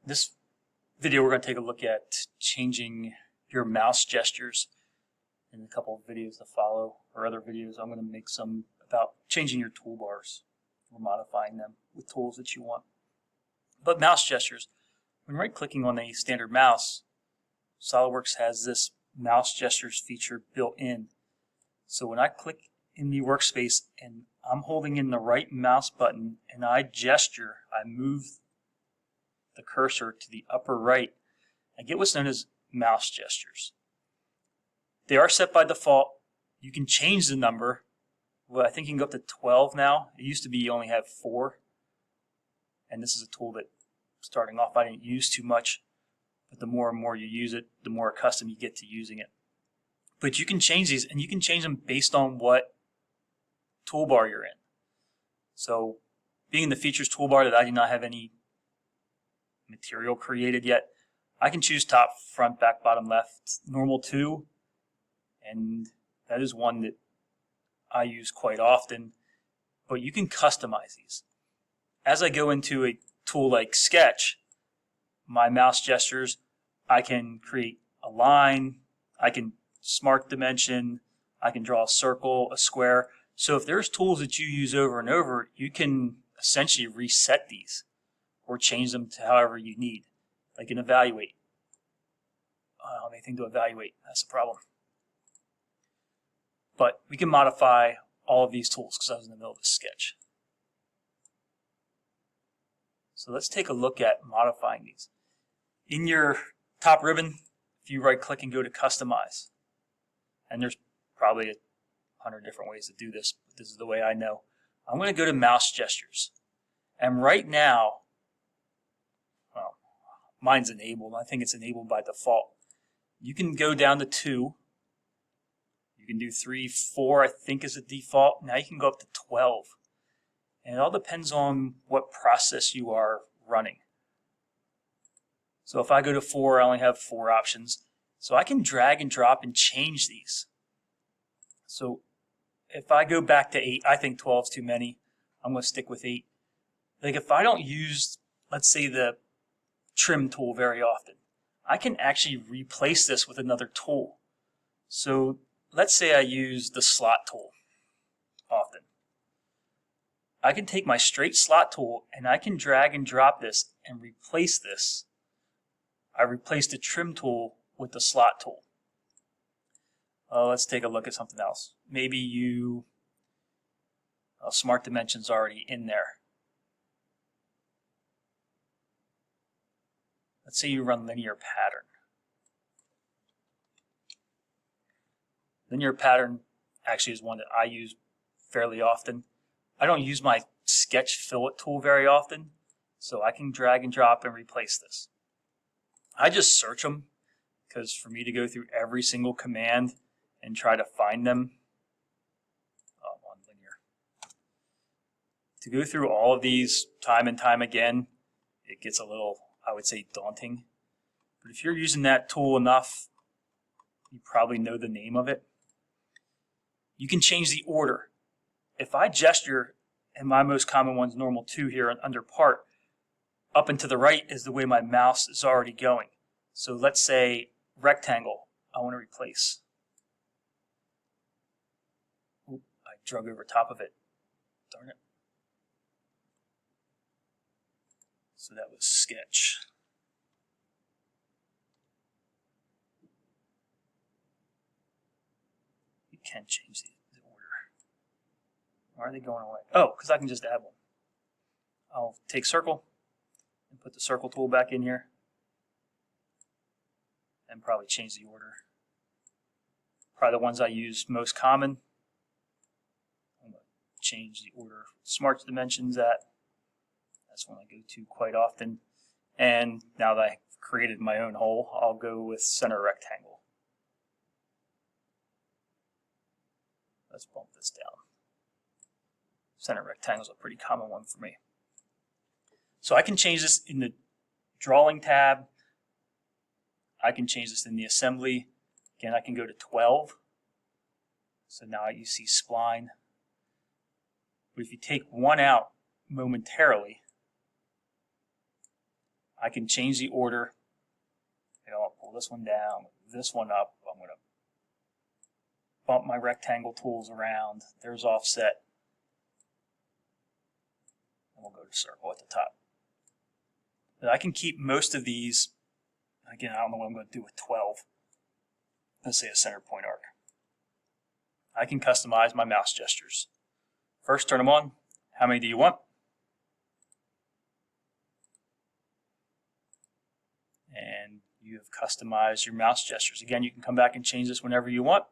This video we're going to take a look at changing your mouse gestures. In a couple of videos to follow, or other videos, I'm going to make some about changing your toolbars or modifying them with tools that you want. But mouse gestures, when right-clicking on a standard mouse, Solidworks has this mouse gestures feature built in. So when I click in the workspace and I'm holding in the right mouse button and I gesture, I move the cursor to the upper right, I get what's known as mouse gestures. They are set by default. You can change the number. Well, I think you can go up to 12 now. It used to be you only have 4. And this is a tool that, starting off, I didn't use too much. But the more and more you use it, the more accustomed you get to using it. But you can change these, and you can change them based on what toolbar you're in. So, being in the features toolbar that I do not have any material created yet, I can choose top, front, back, bottom, left, normal 2. And that is one that I use quite often, but you can customize these. As I go into a tool like Sketch, my mouse gestures, I can create a line, I can smart dimension, I can draw a circle, a square. So if there's tools that you use over and over, you can essentially reset these or change them to however you need. Like an evaluate. I don't have anything to evaluate, that's the problem. But we can modify all of these tools because I was in the middle of a sketch. So let's take a look at modifying these. In your top ribbon, if you right click and go to customize, and there's probably 100 different ways to do this, but this is the way I know. I'm going to go to mouse gestures. And right now, well, mine's enabled. I think it's enabled by default. You can go down to 2. You can do 3, 4, I think is a default. Now you can go up to 12. And it all depends on what process you are running. So if I go to 4, I only have 4 options. So I can drag and drop and change these. So if I go back to 8, I think 12 is too many. I'm going to stick with 8. Like if I don't use, let's say, the trim tool very often, I can actually replace this with another tool. So let's say I use the slot tool often. I can take my straight slot tool and I can drag and drop this and replace this. I replaced the trim tool with the slot tool. Let's take a look at something else. Maybe you, smart dimensions already in there. Let's say you run linear pattern. Linear pattern actually is one that I use fairly often. I don't use my sketch fillet tool very often, so I can drag and drop and replace this. I just search them, because for me to go through every single command and try to find them, on linear. To go through all of these time and time again, it gets a little, I would say, daunting. But if you're using that tool enough, you probably know the name of it. You can change the order. If I gesture, and my most common one's normal 2 here under part, up and to the right is the way my mouse is already going. So let's say rectangle, I want to replace. Oop, I drug over top of it. Darn it. So that was sketch. You can change the order. Why are they going away? Oh, because I can just add one. I'll take circle and put the circle tool back in here and probably change the order. Probably the ones I use most common. I'm going to change the order smart dimensions at. That's one I go to quite often. And now that I've created my own hole, I'll go with center rectangle. Let's bump this down. Center rectangle is a pretty common one for me. So I can change this in the drawing tab. I can change this in the assembly. Again, I can go to 12. So now you see spline. But if you take one out momentarily, I can change the order. I'll pull this one down, this one up. I'm going to bump my rectangle tools around. There's offset. And we'll go to circle at the top. But I can keep most of these. Again, I don't know what I'm going to do with 12. Let's say a center point arc. I can customize my mouse gestures. First, turn them on. How many do you want? And you have customized your mouse gestures. Again, you can come back and change this whenever you want.